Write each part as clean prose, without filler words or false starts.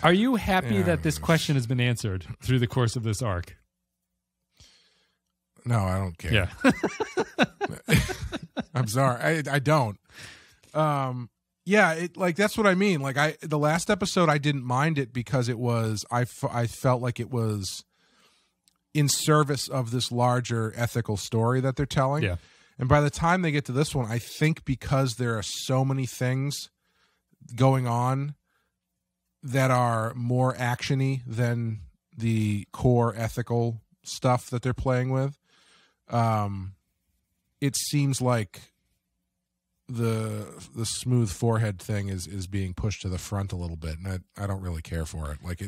Are you happy that this question has been answered through the course of this arc? No, I don't care. Yeah. I'm sorry. I don't. Yeah, that's what I mean. Like the last episode, I didn't mind it because it was, I felt like it was in service of this larger ethical story that they're telling. Yeah. And by the time they get to this one, I think because there are so many things going on that are more actiony than the core ethical stuff that they're playing with, it seems like the smooth forehead thing is being pushed to the front a little bit, and I don't really care for it. Like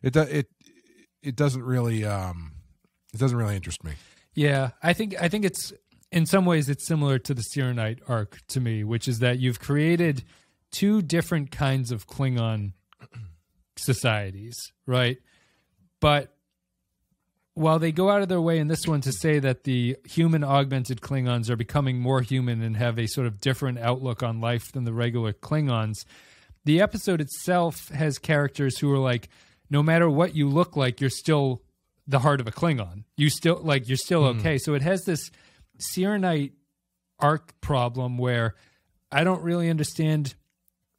it doesn't really interest me. Yeah, I think it's in some ways it's similar to the Serenite arc to me, which is that you've created two different kinds of Klingon societies, right? But while they go out of their way in this one to say that the human augmented Klingons are becoming more human and have a sort of different outlook on life than the regular Klingons, the episode itself has characters who are like, no matter what you look like, you're still the heart of a Klingon. You're still okay. So it has this Serenite arc problem where I don't really understand.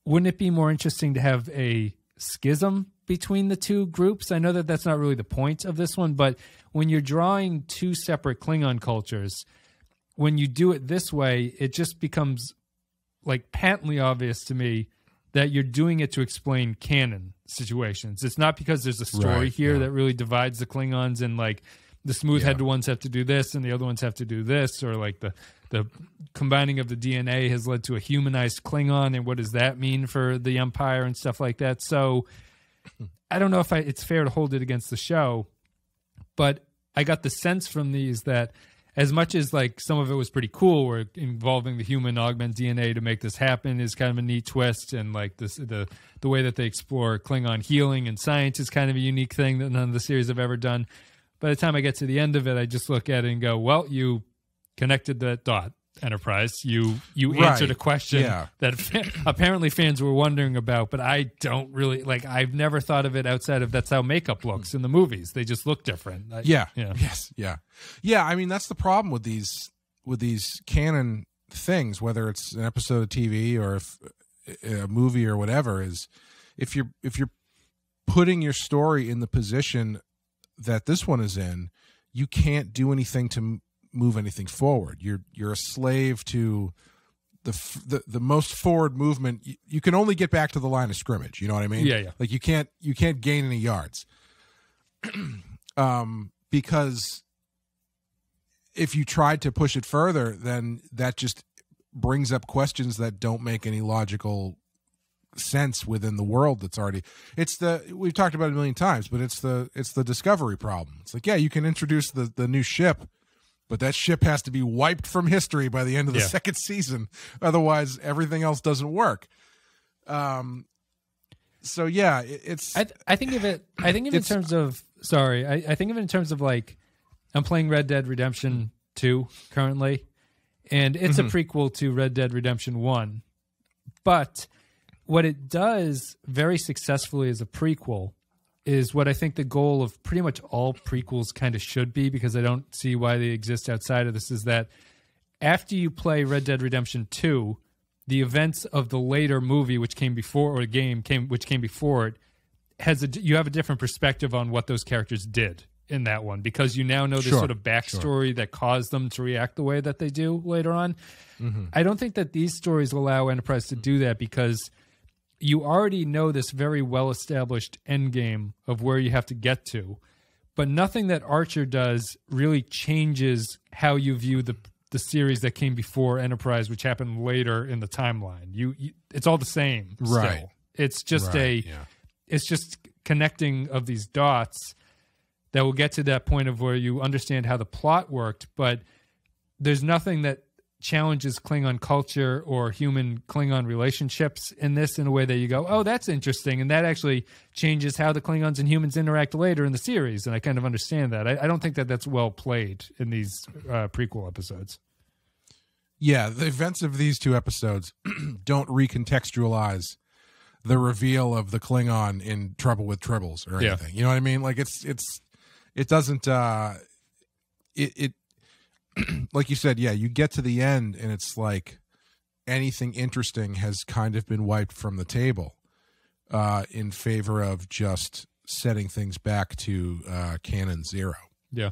Wouldn't it be more interesting to have a schism between the two groups? I know that that's not really the point of this one, but when you're drawing two separate Klingon cultures, when you do it this way, it just becomes like patently obvious to me that you're doing it to explain canon situations. It's not because there's a story here that really divides the Klingons and like the smooth-headed ones have to do this and the other ones have to do this, or like the combining of the DNA has led to a humanized Klingon, and what does that mean for the Empire and stuff like that. So I don't know if it's fair to hold it against the show, but I got the sense from these that as much as like some of it was pretty cool, where involving the human augment DNA to make this happen is kind of a neat twist, and like this the way that they explore Klingon healing and science is kind of a unique thing that none of the series have ever done. By the time I get to the end of it, I just look at it and go, well, you connected that dot, Enterprise. You answered a question that apparently fans were wondering about, but I don't really, like, I've never thought of it outside of that's how makeup looks in the movies. They just look different. Yeah. I mean, that's the problem with these canon things, whether it's an episode of TV or a movie or whatever, is if you're putting your story in the position that this one is in, you can't do anything to move anything forward. You're a slave to the most forward movement. You can only get back to the line of scrimmage. You know what I mean? Yeah. Like you can't gain any yards, because if you tried to push it further, then that just brings up questions that don't make any logical sense within the world that's already. We've talked about it a million times, but it's the discovery problem. It's like, yeah, you can introduce the new ship, but that ship has to be wiped from history by the end of the second season. Otherwise, everything else doesn't work. So yeah, it's. I think of it in terms of. Sorry, I think of it in terms of like, I'm playing Red Dead Redemption 2 currently, and it's a prequel to Red Dead Redemption 1. But what it does very successfully as a prequel is what I think the goal of pretty much all prequels kind of should be, because I don't see why they exist outside of this, is that after you play Red Dead Redemption 2, the events of the later movie which came before, or the game which came before it, you have a different perspective on what those characters did in that one, because you now know this sort of backstory that caused them to react the way that they do later on. I don't think that these stories allow Enterprise to do that, because you already know this very well-established endgame of where you have to get to, but nothing that Archer does really changes how you view the series that came before Enterprise, which happened later in the timeline. It's all the same. Right. Still. It's just it's just connecting of these dots that will get to that point of where you understand how the plot worked, but there's nothing that challenges Klingon culture or human Klingon relationships in this in a way that you go, oh, that's interesting, and that actually changes how the Klingons and humans interact later in the series, and I kind of understand that. I don't think that that's well played in these prequel episodes. Yeah, the events of these two episodes don't recontextualize the reveal of the Klingon in Trouble with Tribbles or anything. You know what I mean? Like it doesn't it like you said, you get to the end and it's like anything interesting has kind of been wiped from the table in favor of just setting things back to canon 0. Yeah.